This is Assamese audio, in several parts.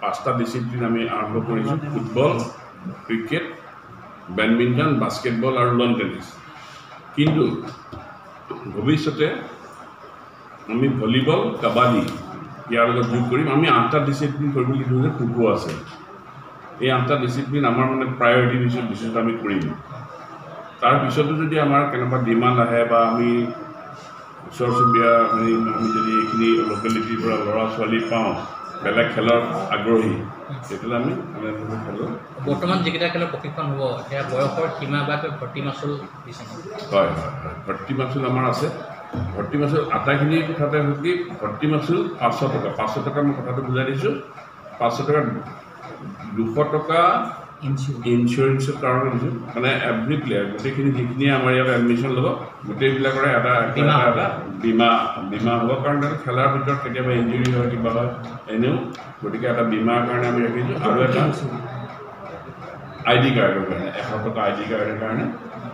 5টা ডিসিপ্লিন আমি আৰম্ভ কৰিছোঁ ফুটবল ক্ৰিকেট বেডমিণ্টন বাস্কেটবল আৰু লন টেনিছ কিন্তু ভৱিষ্যতে আমি ভলিবল কাবাডী ইয়াৰ লগত যোগ কৰিম আমি 8টা ডিসিপ্লিন কৰিবলৈ ধৰিলে খুব আছে এই 8টা ডিসিপ্লিন আমাৰ মানে প্ৰায়োৰিটি বিশেষ আমি কৰিম তাৰ পিছতো যদি আমাৰ কেনেবা ডিমান্ড আহে বা আমি সৰসুবিয়া আমি যদি এইখিনি লোকেলিটিৰ পৰা ল'ৰা ছোৱালী পাওঁ বেলেগ খেলৰ আগ্ৰহী তেতিয়াহ'লে আমি খেলোঁ বৰ্তমান যিকেইটা খেলৰ প্ৰশিক্ষণ হ'ব সেয়া বয়সৰ সীমা বা ভৰ্তি মাচুল দিছে হয় ভৰ্তি মাচুল আমাৰ আছে ভৰ্তি মাচুল আটাইখিনি কথাতে হ'ল কি ভৰ্তি মাচুল 500 টকা মই কথাটো বুজাই দিছোঁ 500 টকা 200 টকা ইঞ্চুৰেঞ্চৰ কাৰণে দিছোঁ মানে এভৰি প্লেয়াৰ গোটেইখিনি যিখিনি আমাৰ ইয়াত এডমিশ্যন ল'ব গোটেইবিলাকৰে এটা বীমা হ'ব কাৰণ খেলাৰ ভিতৰত কেতিয়াবা ইঞ্জুৰি হয় কিবা হয় এনেও গতিকে এটা বীমাৰ কাৰণে আমি ৰাখিছোঁ আৰু এটা ID কাৰ্ডৰ কাৰণে 100 টকা ID কাৰ্ডৰ কাৰণে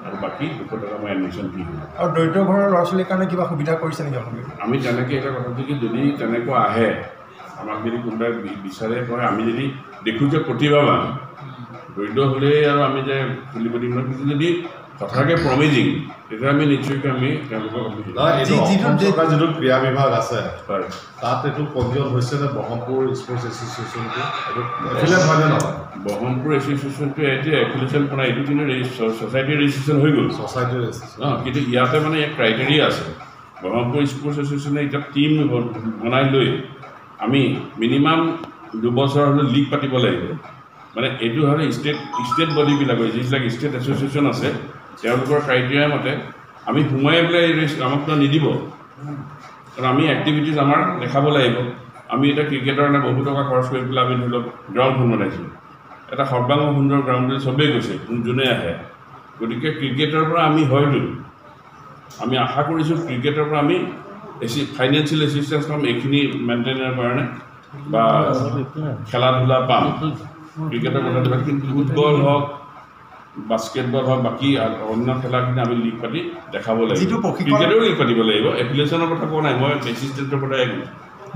আৰু বাকী 200 টকা মই এডমিশ্যন ফি দিওঁ আৰু দৰিদ্ৰ ঘৰৰ ল'ৰা ছোৱালীৰ কাৰণে কিবা সুবিধা কৰিছে নেকি আপোনালোকে আমি তেনেকৈ এটা কথা কি যদি তেনেকুৱা আহে আমাক যদি কোনোবাই বিচাৰে কয় আমি যদি দেখোঁ যে প্ৰতিভাৱান দৰিদ্ৰ হ'লে আৰু আমি যে খুলিব দিম কিন্তু যদি কথাকে প্ৰমিজিং তেতিয়া আমি নিশ্চয়কৈ আমি তেওঁলোকক যিটো ক্ৰীড়া বিভাগ আছে তাত এইটো পঞ্জীয়ন হৈছে নে ব্ৰহ্মপুৰ স্পৰ্টছ এছ'চিয়েশ্যনটো এফিলিয়েট হয় নে নহয় ব্ৰহ্মপুৰ এছ'চিয়েশ্যনটো এতিয়া এফিলিয়েশ্যন কৰা এইটো কিন্তু ছ'চাইটিৰ ৰেজিষ্ট্ৰেশ্যন হৈ গ'ল ছ'চাইটিৰ কিন্তু ইয়াতে মানে এক ক্ৰাইটেৰিয়া আছে ব্ৰহ্মপুৰ স্পৰ্টছ এছ'চিয়েশ্যনে এতিয়া টীম বনাই লৈ আমি মিনিমাম 2 বছৰ হ'লে লীগ পাতিব লাগিব মানে এইটো হ'লে ষ্টেট বডিবিলাকৰ যিবিলাক ষ্টেট এছ'চিয়েশ্যন আছে তেওঁলোকৰ ক্ৰাইটেৰিয়া মতে আমি সোমাই পেলাই আমাকতো নিদিব কাৰণ আমি এক্টিভিটিজ আমাৰ দেখাব লাগিব আমি এতিয়া ক্ৰিকেটৰ কাৰণে বহু টকা খৰচ কৰি পেলাই আমি ধৰি লওক গ্ৰাউণ্ডখন বনাইছোঁ এটা সৰ্বাংগ সুন্দৰ গ্ৰাউণ্ড বুলি চবেই কৈছে যোনে আহে গতিকে ক্ৰিকেটৰ পৰা আমি হয়তো আমি আশা কৰিছোঁ ক্ৰিকেটৰ পৰা আমি ফাইনেন্সিয়েল এছিষ্টেঞ্চ পাম এইখিনি মেইনটেইনৰ কাৰণে বা খেলা ধূলা পাম ক্ৰিকেটৰ কথা কিন্তু ফুটবল হওক বাস্কেটবল হওক বাকী অন্য খেলাখিনি আমি লীগ পাতি দেখাব লাগিব ক্ৰিকেটৰো লীগ পাতিব লাগিব এফিলিয়েশ্যনৰ কথা কোৱা নাই মই এছিষ্টেণ্টৰ কথাই কৈছোঁ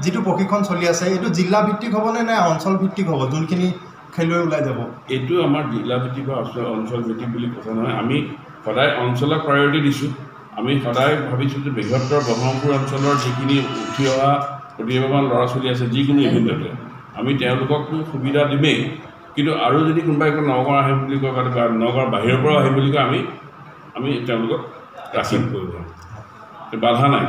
যিটো প্ৰশিক্ষণ চলি আছে এইটো জিলা ভিত্তিক হ'বনে নে অঞ্চল ভিত্তিক হ'ব যোনখিনি খেলুৱৈ ওলাই যাব এইটো আমাৰ জিলা ভিত্তিক বা অঞ্চল ভিত্তিক বুলি কথা নহয় আমি সদায় অঞ্চলক প্ৰায়ৰিটি দিছোঁ আমি সদায় ভাবিছোঁ যে বৃহত্তৰ ব্ৰহ্মপুৰ অঞ্চলৰ যিখিনি উঠি অহা প্ৰতিভাৱান ল'ৰা ছোৱালী আছে যিকোনো ইভেণ্টতে আমি তেওঁলোককতো সুবিধা দিমেই কিন্তু আৰু যদি কোনোবাই নগাঁও আহে বুলি কয় বা নগাঁৱৰ বাহিৰৰ পৰা আহে বুলি কয় আমি তেওঁলোকক ৰাখিম বাধা নাই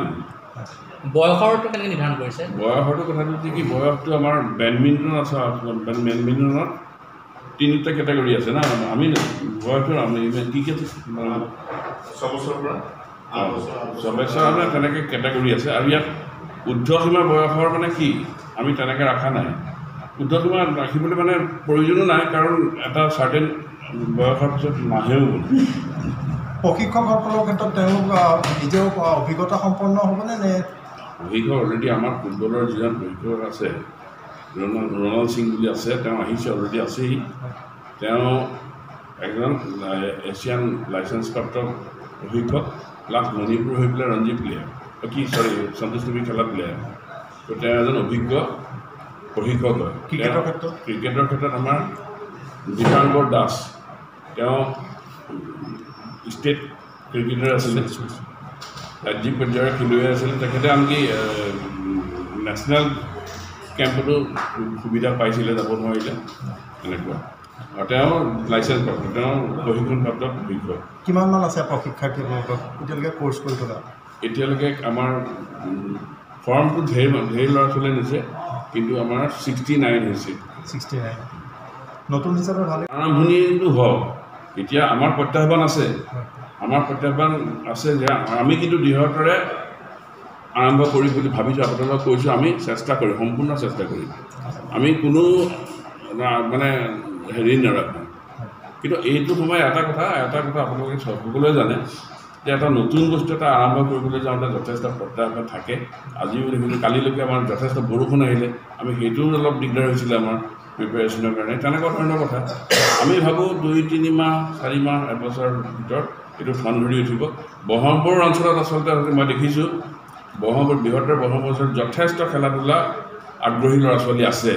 বয়সৰটো কেনেকৈ নিৰ্ধাৰণ কৰিছে বয়সৰটো কথাটো কি বয়সটো আমাৰ বেডমিণ্টন আছে বেডমিণ্টনত 3টা কেটেগৰী আছে না আমি বয়সটো আমি ক্ৰিকেট 6 বছৰৰ পৰা 6 বছৰ মানে তেনেকৈ কেটেগৰী আছে আৰু ইয়াত ঊৰ্ধ্বসীমা বয়সৰ মানে কি আমি তেনেকৈ ৰখা নাই ঊৰ্ধ্বসীমা ৰাখিবলৈ মানে প্ৰয়োজনো নাই কাৰণ এটা চাৰ্টেন বয়সৰ পিছত নাহেও প্ৰশিক্ষকসকলৰ ক্ষেত্ৰত তেওঁলোক নিজেও অভিজ্ঞতা সম্পন্ন হ'বনে নে প্ৰশিক্ষক অলৰেডি আমাৰ ফুটবলৰ যিজন প্ৰশিক্ষক আছে ৰণাল্ড সিং বুলি আছে তেওঁ আহিছে অলৰেডি আছেই তেওঁ একজন এছিয়ান লাইচেঞ্চপ্ৰাপ্ত প্ৰশিক্ষক প্লাছ মণিপুৰ হৈ পেলাই ৰঞ্জী প্লেয়াৰ সন্তোষ ট্ৰফী খেলা প্লেয়াৰ তো তেওঁ এজন অভিজ্ঞ প্ৰশিক্ষক হয় ক্ৰিকেটৰ ক্ষেত্ৰত আমাৰ দীপাংকৰ দাস তেওঁ ষ্টেট ক্ৰিকেটাৰ আছিলে ৰাজ্যিক পৰ্যায়ৰ খেলুৱৈ আছিলে তেখেতে আনকি নেশ্যনেল কেম্পতো সুবিধা পাইছিলে যাব নোৱাৰিলে এনেকুৱা আৰু তেওঁ লাইচেঞ্চপ্ৰাপ্ত তেওঁ প্ৰশিক্ষণপ্ৰাপ্ত প্ৰশিক্ষক কিমানমান আছে প্ৰশিক্ষাৰ্থীসকলক এতিয়ালৈকে কৰ্চ কৰি থকা এতিয়ালৈকে আমাৰ ফৰ্মটো ঢেৰ ল'ৰা ছোৱালীয়ে নিছে কিন্তু আমাৰ 69 হৈছে 69 নতুন হিচাপে ভালে আৰম্ভণিটো হওক এতিয়া আমাৰ প্ৰত্যাহ্বান আছে যে আমি কিন্তু দৃঢ়তাৰে আৰম্ভ কৰি বুলি ভাবিছোঁ আপোনালোকক কৈছোঁ আমি চেষ্টা কৰিম সম্পূৰ্ণ চেষ্টা কৰিম আমি কোনো মানে হেৰি নাৰাখোঁ কিন্তু এইটো সময় এটা কথা আপোনালোকে সকলোৱে জানে যে এটা নতুন বস্তু এটা আৰম্ভ কৰিবলৈ যাওঁতে যথেষ্ট প্ৰত্যাহ্বান থাকে আজিও দেখিলোঁ কালিলৈকে আমাৰ যথেষ্ট বৰষুণ আহিলে আমি সেইটোও অলপ দিগদাৰ হৈছিলে আমাৰ প্ৰিপেৰেশ্যনৰ কাৰণে তেনেকুৱা ধৰণৰ কথা আমি ভাবোঁ 2-3 মাহ 4 মাহ এবছৰৰ ভিতৰত এইটো ঠন ধৰি উঠিব ব্ৰহ্মপুৰ অঞ্চলত আচলতে মই দেখিছোঁ বৃহত্তৰ ব্ৰহ্মপুৰ অঞ্চলত যথেষ্ট খেলা ধূলা আগ্ৰহী ল'ৰা ছোৱালী আছে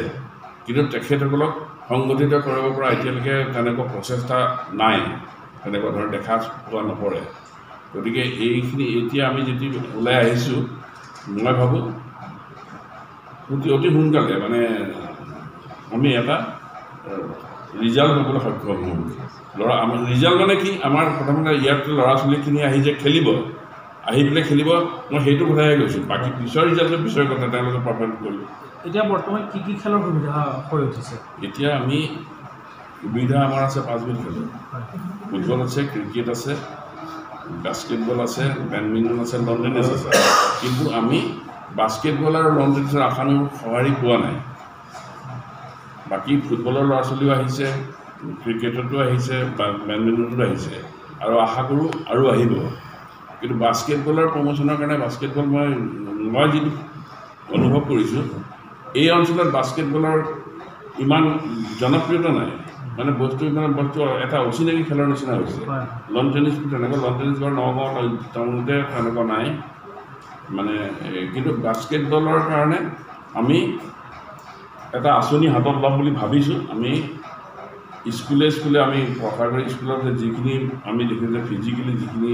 কিন্তু তেখেতসকলক সংগঠিত কৰিব পৰা এতিয়ালৈকে তেনেকুৱা প্ৰচেষ্টা নাই, তেনেকুৱা ধৰণৰ দেখা পোৱা নপৰে। গতিকে এইখিনি এতিয়া আমি যেতিয়া ওলাই আহিছোঁ, মই ভাবোঁ অতি সোনকালে মানে আমি এটা ৰিজাল্ট হ'বলৈ সক্ষম হ'ম। আমাৰ ৰিজাল্ট মানে কি, আমাৰ প্ৰথমতে ইয়াতে ল'ৰা ছোৱালীখিনি আহি যে খেলিব, আহি পেলাই খেলিব, মই সেইটো কথাহে কৈছোঁ। বাকী পিছৰ ৰিজাল্টটো পিছৰ কথা, তেওঁলোকে পাৰফৰ্ম কৰিব। এতিয়া বৰ্তমান কি কি খেলৰ সুবিধা হৈ উঠিছে? এতিয়া আমি সুবিধা আমাৰ আছে 5বিধ খেলৰ। ফুটবল আছে, ক্ৰিকেট আছে, বাস্কেটবল আছে, বেডমিণ্টন আছে, লন টেনিছ আছে। কিন্তু আমি বাস্কেটবল আৰু লন টেনিছৰ আশানুৰূপ সঁহাৰি পোৱা নাই। বাকী ফুটবলৰ ল'ৰা ছোৱালীও আহিছে, ক্ৰিকেটতো আহিছে, বেডমিণ্টনতো আহিছে, আৰু আশা কৰোঁ আৰু আহিব। কিন্তু বাস্কেটবলৰ প্ৰমোশ্যনৰ কাৰণে বাস্কেটবল মই যিটো অনুভৱ কৰিছোঁ, এই অঞ্চলত বাস্কেটবলৰ ইমান জনপ্ৰিয়তা নাই। মানে বস্তু এটা অচিনাকি খেলৰ নিচিনা হৈছে। লন টেনিছটো তেনেকুৱা, লন টেনিছ বাৰু নগাঁও টাউনতে তেনেকুৱা নাই মানে। কিন্তু বাস্কেটবলৰ কাৰণে আমি এটা আঁচনি হাতত ল'ম বুলি ভাবিছোঁ। আমি স্কুলে আমি চৰকাৰী স্কুলত যিখিনি আমি দেখিছোঁ যে ফিজিকেলি যিখিনি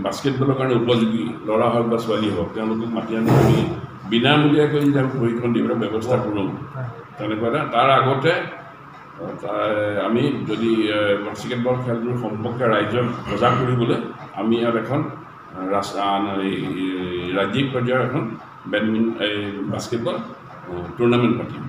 বাস্কেটবলৰ কাৰণে উপযোগী ল'ৰা হওক বা ছোৱালী হওক, তেওঁলোকক মাতি আনি আমি বিনামূলীয়াকৈ যদি আমি প্ৰশিক্ষণ দিবলৈ ব্যৱস্থা কৰোঁ, তেনেকুৱা এটা। তাৰ আগতে আমি যদি বাস্কেটবল খেলটোৰ সম্পৰ্কে ৰাইজক সজাগ কৰিবলৈ আমি ইয়াত এখন ৰাজ্যিক পৰ্যায়ৰ এখন বাস্কেটবল টুৰ্ণামেণ্ট পাতিম।